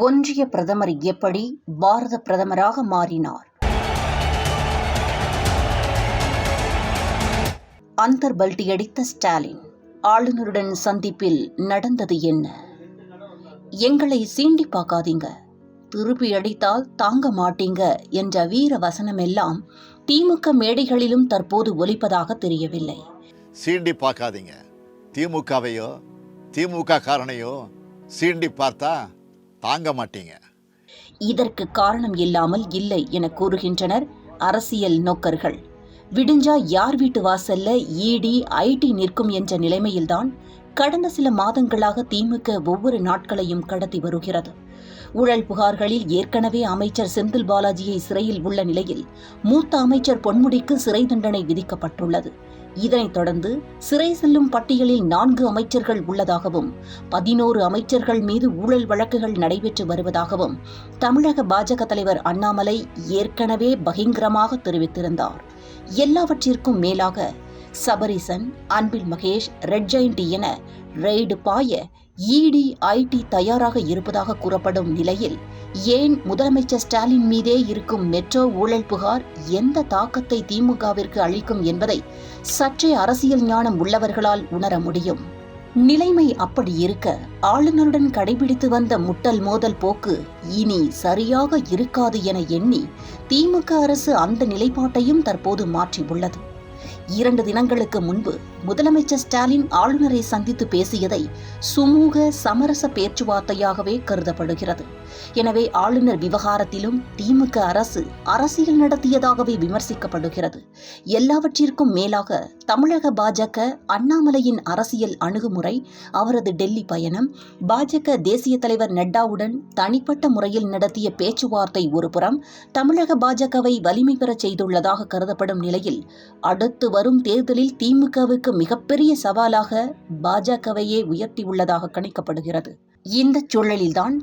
ஒன்றிய பிரதமர் எப்படி பாரத பிரதமராக மாறினார்? அந்தர்பல்ட்டியடித்த ஸ்டாலின். ஆளுநருடன் சந்திப்பில் நடந்தது என்ன? எங்களை சீண்டி பார்க்காதீங்க, திருப்பி அடித்தால் தாங்க மாட்டீங்க என்ற வீர வசனமெல்லாம் திமுக மேடைகளிலும் தற்போது ஒலிப்பதாக தெரியவில்லை. சீண்டி பார்க்காதீங்க, திமுகவையோ திமுக காரணையோ சீண்டி பார்த்தா தாங்க மாட்டீங்க. இதற்கு காரணம் இல்லாமல் இல்லை என கூறுகின்றனர் அரசியல் நோக்கர்கள். விடிஞ்சா யார் வீட்டு வாசல்ல இடி ஐடி நிற்கும் என்ற நிலைமையில்தான் கடந்த சில மாதங்களாக திமுக ஒவ்வொரு நாட்களையும் கடத்தி வருகிறது. ஊழல் புகார்களில் ஏற்கனவே அமைச்சர் செந்தில் பாலாஜியை சிறையில் உள்ள நிலையில் மூத்த அமைச்சர் பொன்முடிக்கு சிறை தண்டனை விதிக்கப்பட்டுள்ளது. இதனைத் தொடர்ந்து சிறை செல்லும் பட்டியலில் 4 அமைச்சர்கள் உள்ளதாகவும் 11 அமைச்சர்கள் மீது ஊழல் வழக்குகள் நடைபெற்று வருவதாகவும் தமிழக பாஜக தலைவர் அண்ணாமலை ஏற்கனவே பகிரங்கமாக தெரிவித்திருந்தார். எல்லாவற்றிற்கும் மேலாக சபரிசன், அன்பில் மகேஷ், ரெட் ஜெயண்ட் என ரெய்டு பாய இடி ஐடி தயாராக இருப்பதாக கூறப்படும் நிலையில் ஏன் முதலமைச்சர் ஸ்டாலின் மீதே இருக்கும் மெட்ரோ ஊழல் புகார் எந்த தாக்கத்தை திமுகவிற்கு அளிக்கும் என்பதை சற்றே அரசியல் ஞானம் உள்ளவர்களால் உணர முடியும். நிலைமை அப்படி இருக்க ஆளுநருடன் கடைபிடித்து வந்த முட்டல் மோதல் போக்கு இனி சரியாக இருக்காது என எண்ணி திமுக அரசு அந்த நிலைப்பாட்டையும் தற்போது மாற்றியுள்ளது. 2 தினங்களுக்கு முன்பு முதலமைச்சர் ஸ்டாலின் ஆளுநரை சந்தித்து பேசியதை சுமூக சமரச பேச்சுவார்த்தையாகவே கருதப்படுகிறது. எனவே ஆளுநர் விவகாரத்திலும் திமுக அரசு அரசியல் நடத்தியதாகவே விமர்சிக்கப்படுகிறது. எல்லாவற்றிற்கும் மேலாக தமிழக பாஜக அண்ணாமலையின் அரசியல் அணுகுமுறை, அவரது டெல்லி பயணம், பாஜக தேசிய தலைவர் நட்டாவுடன் தனிப்பட்ட முறையில் நடத்திய பேச்சுவார்த்தை ஒருபுறம் தமிழக பாஜகவை வலிமை பெறச் செய்துள்ளதாக கருதப்படும் நிலையில் அடுத்து வரும் தேர்தலில் திமுகவுக்கு மிகப்பெரிய சவாலாக பாஜகவையே உயர்த்தியுள்ளதாக கணிக்கப்படுகிறது. இந்த சூழலில்தான்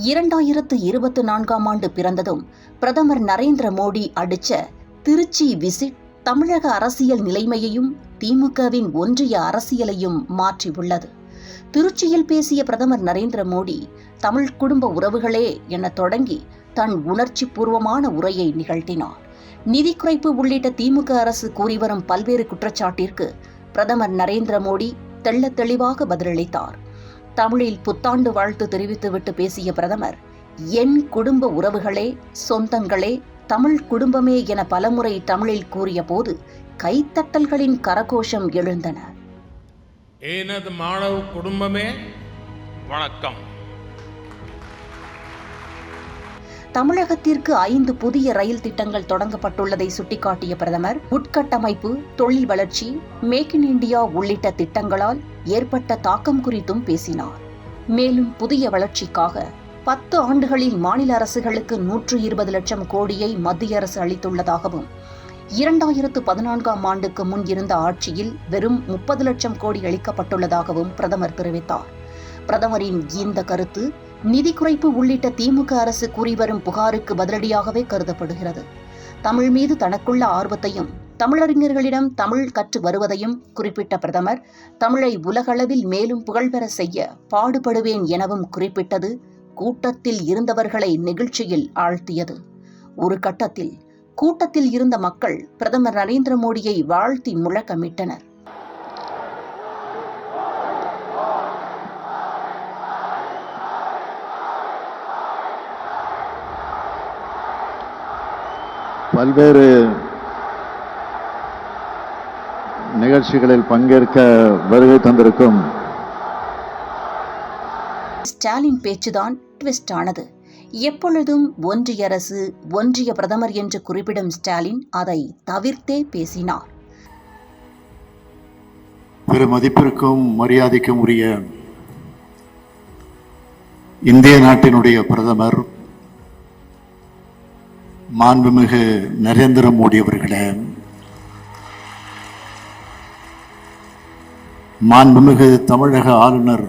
2024ஆம் ஆண்டு பிறந்ததும் பிரதமர் நரேந்திர மோடி அடிச்ச திருச்சி விசிட் தமிழக அரசியல் நிலைமையையும் திமுகவின் ஒன்றிய அரசியலையும் மாற்றியுள்ளது. திருச்சியில் பேசிய பிரதமர் நரேந்திர மோடி தமிழ் குடும்ப உறவுகளே என தொடங்கி தன் உணர்ச்சி பூர்வமான உரையை நிகழ்த்தினார். நிதி குறைப்பு உள்ளிட்ட திமுக அரசு கூறிவரும் பல்வேறு குற்றச்சாட்டிற்கு பிரதமர் நரேந்திர மோடி தெள்ளத் தெளிவாக பதிலளித்தார். தமிழில் புத்தாண்டு வாழ்த்து தெரிவித்துவிட்டு பேசிய பிரதமர், என் குடும்ப உறவுகளே, சொந்தங்களே, தமிழ் குடும்பமே என பலமுறை தமிழில் கூறிய போது கைத்தட்டல்களின் கரகோஷம் எழுந்தன. எனது மாணவ குடும்பமே வணக்கம். தமிழகத்திற்கு 5 புதிய ரயில் திட்டங்கள் தொடங்கப்பட்டுள்ளதை சுட்டிக்காட்டிய பிரதமர், உட்கட்டமைப்பு, தொழில் வளர்ச்சி, மேக் இன் இந்தியா உள்ளிட்ட திட்டங்களால் ஏற்பட்ட தாக்கம் குறித்தும் பேசினார். மேலும் புதிய வளர்ச்சிக்காக 10 ஆண்டுகளில் மாநில அரசுகளுக்கு 120 லட்சம் கோடியை மத்திய அரசு அளித்துள்ளதாகவும் 2014ஆம் ஆண்டுக்கு முன் இருந்த ஆட்சியில் வெறும் 30 லட்சம் கோடி அளிக்கப்பட்டுள்ளதாகவும் பிரதமர் தெரிவித்தார். பிரதமரின் இந்த கருத்து நிதி குறைப்பு உள்ளிட்ட திமுக அரசு கூறிவரும் புகாருக்கு பதிலடியாகவே கருதப்படுகிறது. தமிழ் மீது தனக்குள்ள ஆர்வத்தையும் தமிழறிஞர்களிடம் தமிழ் கற்று வருவதையும் குறிப்பிட்ட பிரதமர், தமிழை உலகளவில் மேலும் புகழ்பெற செய்ய பாடுபடுவேன் எனவும் குறிப்பிட்டது கூட்டத்தில் இருந்தவர்களை நெகிழ்ச்சியில் ஆழ்த்தியது. ஒரு கட்டத்தில் கூட்டத்தில் இருந்த மக்கள் பிரதமர் நரேந்திர மோடியை வாழ்த்தி முழக்கமிட்டனர். பல்வேறு நிகழ்ச்சிகளில் பங்கேற்க வருகை தந்திருக்கும் ஸ்டாலின் பேச்சுதான் ட்விஸ்ட் ஆனது. எப்பொழுதும் ஒன்றிய அரசு, ஒன்றிய பிரதமர் என்று குறிப்பிடும் ஸ்டாலின் அதை தவிர்த்தே பேசினார். பெருமதிப்பிற்கும் மரியாதைக்கும் உரிய இந்திய நாட்டினுடைய பிரதமர் மாண்புமிகு நரேந்திர மோடி அவர்களே, மாண்புமிகு தமிழக ஆளுநர்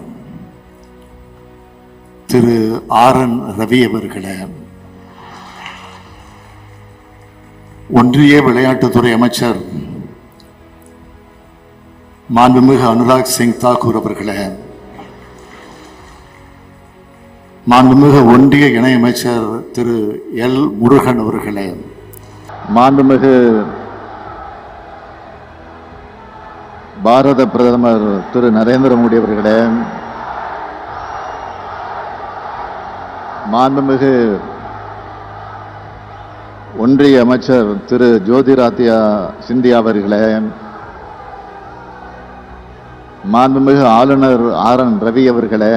திரு RN ரவி அவர்களே, ஒன்றிய விளையாட்டுத்துறை அமைச்சர் மாண்புமிகு அனுராக் சிங் தாக்கூர் அவர்களே, மாண்புமிகு ஒன்றிய இணையமைச்சர் திரு எல் முருகன் அவர்களே, மாண்புமிகு பாரத பிரதமர் திரு நரேந்திர மோடி அவர்களே, மாண்புமிகு ஒன்றிய அமைச்சர் திரு ஜோதிராதித்யா சிந்தியா அவர்களே, மாண்புமிகு ஆளுநர் ஆர்.என். ரவி அவர்களே,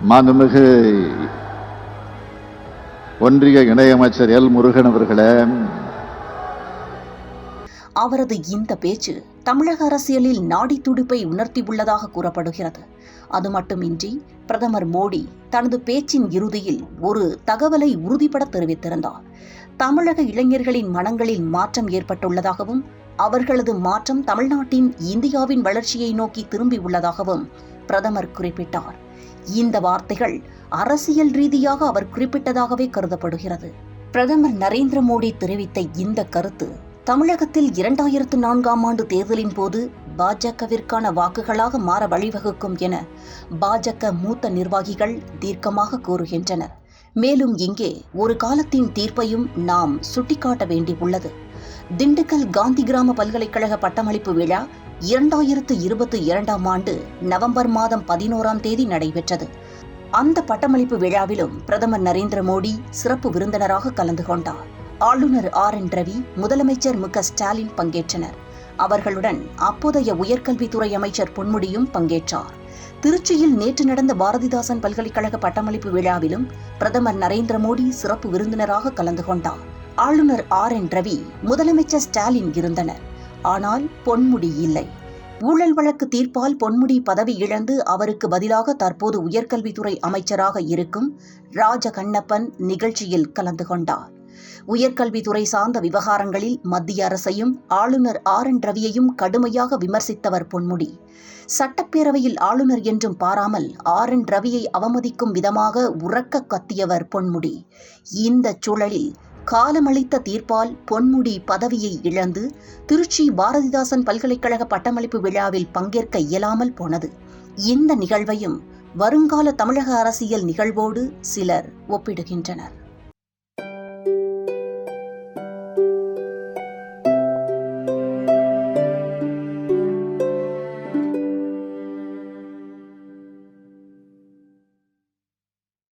மாண்புமிகு ஒன்றிய இணையமைச்சர் எல் முருகன் அவர்களே. அவரது இந்த பேச்சு தமிழக அரசியலில் நாடி துடிப்பை உணர்த்தியுள்ளதாக கூறப்படுகிறது. அது மட்டுமின்றி பிரதமர் மோடி தனது பேச்சின் இறுதியில் ஒரு தகவலை உறுதிபட தெரிவித்திருந்தார். தமிழக இளைஞர்களின் மனங்களில் மாற்றம் ஏற்பட்டுள்ளதாகவும் அவர்களது மாற்றம் தமிழ்நாட்டின் இந்தியாவின் வளர்ச்சியை நோக்கி திரும்பியுள்ளதாகவும் பிரதமர் குறிப்பிட்டார். இந்த வார்த்தைகள் அரசியல் ரீதியாக அவர் குறிப்பிட்டதாகவே கருதப்படுகிறது. பிரதமர் நரேந்திர மோடி தெரிவித்த இந்த கருத்து தமிழகத்தில் 2004ஆம் ஆண்டு தேர்தலின் போது பாஜகவிற்கான வாக்குகளாக மாற வழிவகுக்கும் என பாஜக மூத்த நிர்வாகிகள் தீர்க்கமாக கூறுகின்றனர். மேலும் இங்கே ஒரு காலத்தின் தீர்ப்பையும் நாம் சுட்டிக்காட்ட வேண்டியுள்ளது. திண்டுக்கல் காந்தி கிராம பல்கலைக்கழக பட்டமளிப்பு விழா 2022ஆம் ஆண்டு நவம்பர் மாதம் 11ஆம் தேதி நடைபெற்றது. அந்த பட்டமளிப்பு விழாவிலும் பிரதமர் நரேந்திர மோடி சிறப்பு விருந்தினராக கலந்து கொண்டார். ஆளுநர் ஆர்.என். ரவி, முதலமைச்சர் மு.க. ஸ்டாலின் பங்கேற்றனர். அவர்களுடன் அப்போதைய உயர்கல்வித்துறை அமைச்சர் பொன்முடியும் பங்கேற்றார். திருச்சியில் நேற்று நடந்த பாரதிதாசன் பல்கலைக்கழக பட்டமளிப்பு விழாவிலும் பிரதமர் நரேந்திர மோடி சிறப்பு விருந்தினராக கலந்து கொண்டார். ஆளுநர் ஆர்.என். ரவி, முதலமைச்சர் ஸ்டாலின் இருந்தனர். ஆனால் பொன்முடி இல்லை. ஊழல் வழக்கு தீர்ப்பால் பொன்முடி பதவி இழந்து அவருக்கு பதிலாக தற்போது உயர்கல்வித்துறை அமைச்சராக இருக்கும் ராஜ கண்ணப்பன் நிகழ்ச்சியில் கலந்து கொண்டார். உயர்கல்வித்துறை சார்ந்த விவகாரங்களில் மத்திய அரசையும் ஆளுநர் ஆர்.என். ரவியையும் கடுமையாக விமர்சித்தவர் பொன்முடி. சட்டப்பேரவையில் ஆளுநர் என்றும் பாராமல் ஆர்.என். ரவியை அவமதிக்கும் விதமாக உரக்க கத்தியவர் பொன்முடி. இந்த சூழலில் காலமளித்த தீர்ப்பால் பொன்முடி பதவியை இழந்து திருச்சி பாரதிதாசன் பல்கலைக்கழக பட்டமளிப்பு விழாவில் பங்கேற்க இயலாமல் போனது. இந்த நிகழ்வையும் வருங்கால தமிழக அரசியல் நிகழ்வோடு சிலர் ஒப்பிடுகின்றனர்.